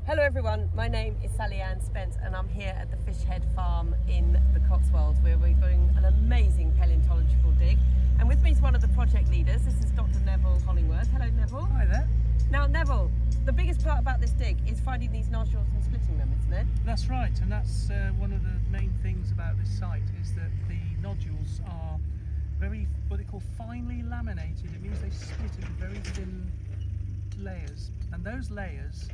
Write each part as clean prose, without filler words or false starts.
Hello everyone, my name is Sally-Ann Spence and I'm here at the Fish Head Farm in the Cotswolds where we're doing an amazing paleontological dig. And with me is one of the project leaders. This is Dr. Neville Hollingworth. Hello Neville. Hi there. Now Neville, the biggest part about this dig is finding these nodules and splitting them, isn't it? That's right, and that's one of the main things about this site is that the nodules are very, what they call finely laminated. It means they split into very thin layers, and those layers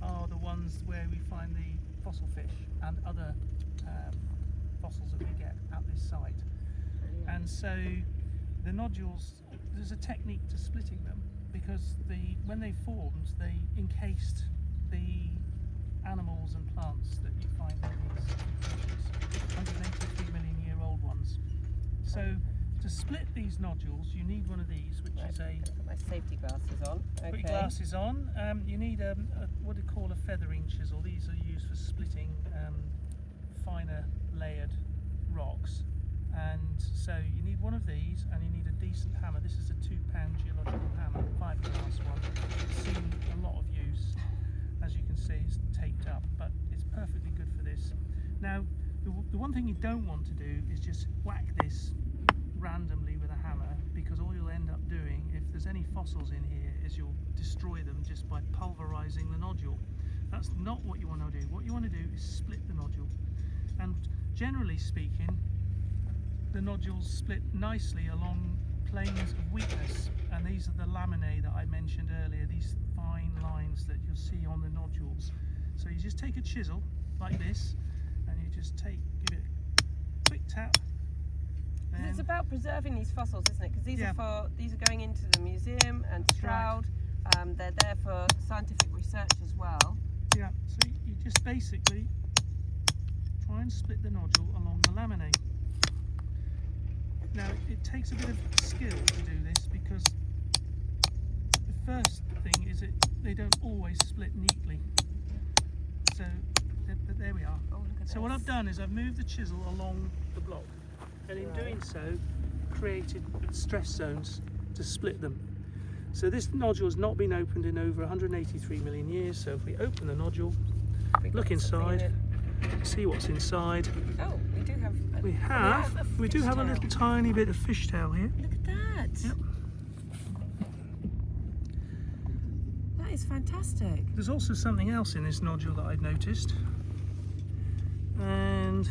are the ones where we find the fossil fish and other fossils that we get at this site. And so the nodules, there's a technique to splitting them because when they formed, they encased the animals and plants that you find in these fishes, 183 million year old ones. So to split these nodules, you need one of these, which is a... Put my safety glasses on. Okay. Put your glasses on. You need what they call a feathering chisel. These are used for splitting finer layered rocks. And so you need one of these, and you need a decent hammer. This is a 2-pound geological hammer, 5-glass one. It's seen a lot of use. As you can see, it's taped up, but it's perfectly good for this. Now, the one thing you don't want to do is just whack this randomly with a hammer, because all you'll end up doing, if there's any fossils in here, is you'll destroy them just by pulverizing the nodule. That's not what you want to do. What you want to do is split the nodule, and generally speaking, the nodules split nicely along planes of weakness, and these are the laminae that I mentioned earlier, these fine lines that you'll see on the nodules. So you just take a chisel like this, and you just give it a quick tap. It's about preserving these fossils, isn't it? Because these are going into the museum and Stroud. Right. They're there for scientific research as well. Yeah. So you just basically try and split the nodule along the laminae. Now it takes a bit of skill to do this, because the first thing is that they don't always split neatly. So there we are. Oh, look at so this. What I've done is I've moved the chisel along the block, and in doing so created stress zones to split them. So this nodule has not been opened in over 183 million years. So if we open the nodule, look inside, see what's inside. Oh, we do have. We do have a little tiny bit of fishtail here. Look at that. Yep. That is fantastic. There's also something else in this nodule that I've noticed, and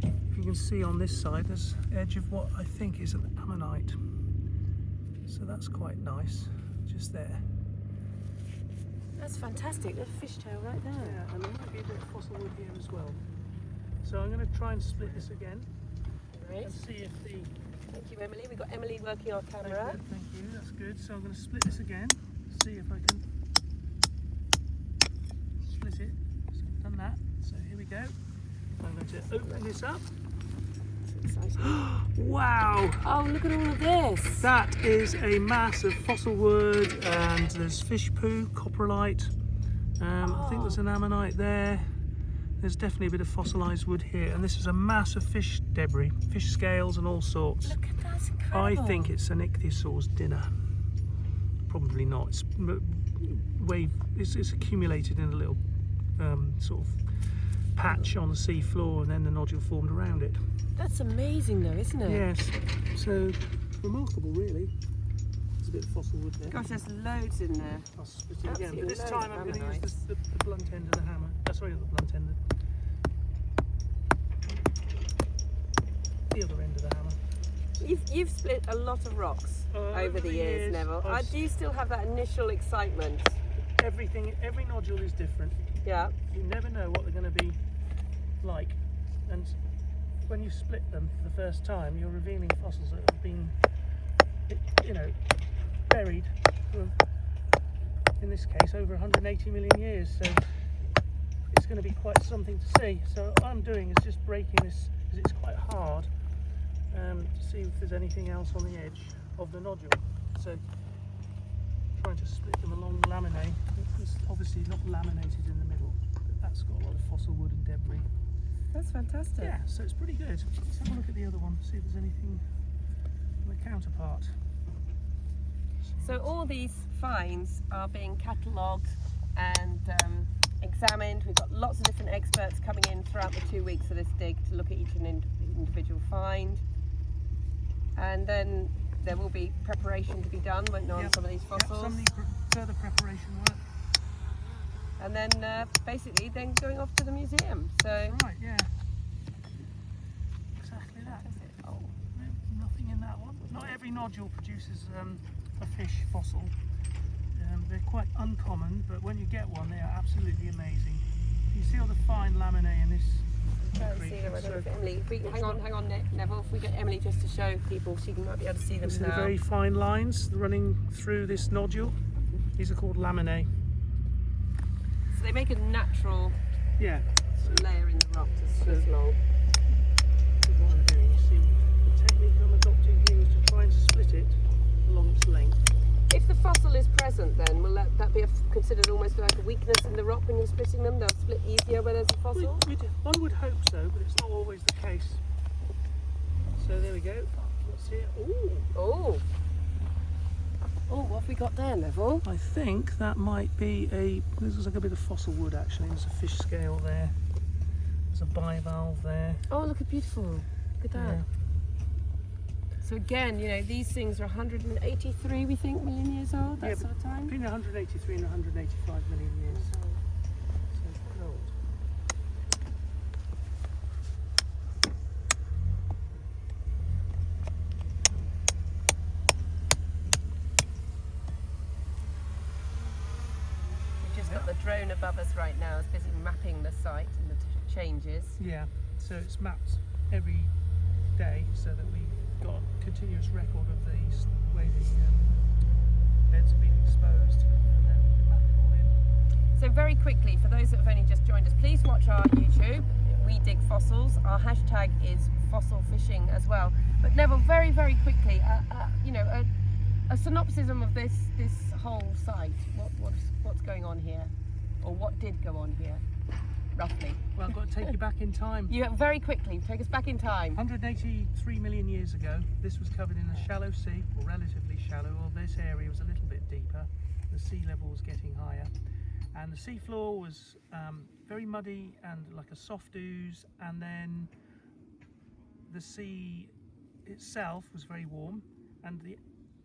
if you can see on this side, there's edge of what I think is an ammonite. So that's quite nice, just there. That's fantastic. There's a fishtail right there. Yeah, and there might be a bit of fossil wood here as well. So I'm going to try and split this again, right, and see if the... Thank you, Emily. We've got Emily working our camera. Thank you, that's good. So I'm going to split this again, see if I can split it. So I've done that. So here we go. I'm going to open this up. That's exciting. Wow! Oh, look at all of this. That is a mass of fossil wood, and there's fish poo, coprolite. I think there's an ammonite there. There's definitely a bit of fossilised wood here, and this is a mass of fish debris, fish scales and all sorts. Look at that, that's incredible. I think it's an ichthyosaur's dinner. Probably not. It's accumulated in a little sort of patch on the sea floor, and then the nodule formed around it. That's amazing though, isn't it? Yes. So remarkable, really. There's a bit of fossil wood there. Gosh, there's loads in there. I'll split it again, but this Absolutely time I'm going to use ammonites. the blunt end of the hammer. Sorry, not the blunt end. The other end of the hammer. You've split a lot of rocks over the years, Neville. Do you still have that initial excitement? Every nodule is different. Yeah. You never know what they're going to be like, and when you split them for the first time, you're revealing fossils that have been, buried for, in this case, over 180 million years. So it's going to be quite something to see. So what I'm doing is just breaking this, because it's quite hard, to see if there's anything else on the edge of the nodule. So trying to split them along the laminae. It's obviously not laminated in the middle, but that's got a lot of fossil wood and debris. That's fantastic. Yeah, so it's pretty good. Let's have a look at the other one, see if there's anything on the counterpart. So all these finds are being catalogued and examined. We've got lots of different experts coming in throughout the 2 weeks of this dig to look at each individual find. And then there will be preparation to be done, won't there, on some of these fossils? Some need further preparation work. And then basically then going off to the museum. So Right, yeah. Exactly that. oh, Nothing in that one. Not every nodule produces a fish fossil. They're quite uncommon, but when you get one, they are absolutely amazing. You see all the fine laminae in this try and see creature. them. I don't know if Emily, hang on, Neville. If we get Emily just to show people, she might be able to see them You see now. the very fine lines running through this nodule. These are called laminae. So they make a natural Yeah. layer in the rock to So- this long. This is what I'm doing. You see, the technique I'm adopting here is to try and split it along its length. If the fossil is present, then will that be considered almost like a weakness in the rock when you're splitting them? They'll split easier where there's a fossil? One would hope so, but it's not always the case. So there we go. What's here? Ooh. Oh, what have we got there, Neville? I think that might be this looks like a bit of fossil wood actually. There's a fish scale there. There's a bivalve there. Oh, look, beautiful. Look at that. Yeah. So again, these things are 183, we think, million years old, that sort of time? Between 183 and 185 million years. So it's quite old. We've just got the drone above us right now. It's busy mapping the site and the changes. Yeah, so it's mapped every day so that we've got a continuous record of the way the beds have been exposed, and then we can map it all in. So very quickly, for those that have only just joined us, please watch our YouTube. We dig fossils. Our hashtag is fossil fishing as well. But Neville, very, very quickly, a synopsis of this whole site. What's going on here, or what did go on here, roughly? Well, I've got to take you back in time. You very quickly take us back in time. 183 million years ago, this was covered in a shallow sea, or relatively shallow, or this area was a little bit deeper. The sea level was getting higher, and the sea floor was very muddy and like a soft ooze, and then the sea itself was very warm, and the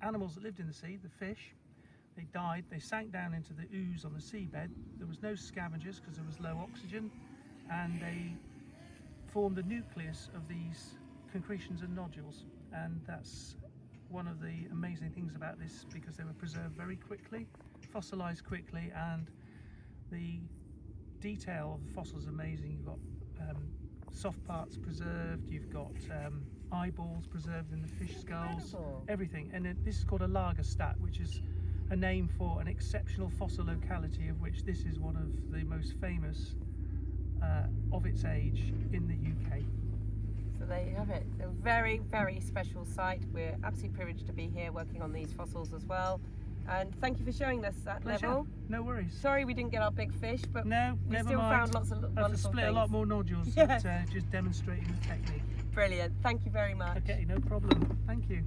animals that lived in the sea, the fish, they died. They sank down into the ooze on the seabed. There was no scavengers because there was low oxygen, and they formed the nucleus of these concretions and nodules. And that's one of the amazing things about this, because they were preserved very quickly, fossilized quickly, and the detail of the fossils is amazing. You've got soft parts preserved, you've got eyeballs preserved in the fish skulls, Incredible. everything. And this is called a Lagerstadt, which is a name for an exceptional fossil locality, of which this is one of the most famous of its age in the UK. So there you have it. A very, very special site. We're absolutely privileged to be here working on these fossils as well. And thank you for showing us that, Pleasure. Neville. No worries. Sorry we didn't get our big fish, but No, we never still mind. found lots of I have wonderful to split things. a lot more nodules, Yes. but just demonstrating the technique. Brilliant. Thank you very much. Okay, no problem. Thank you.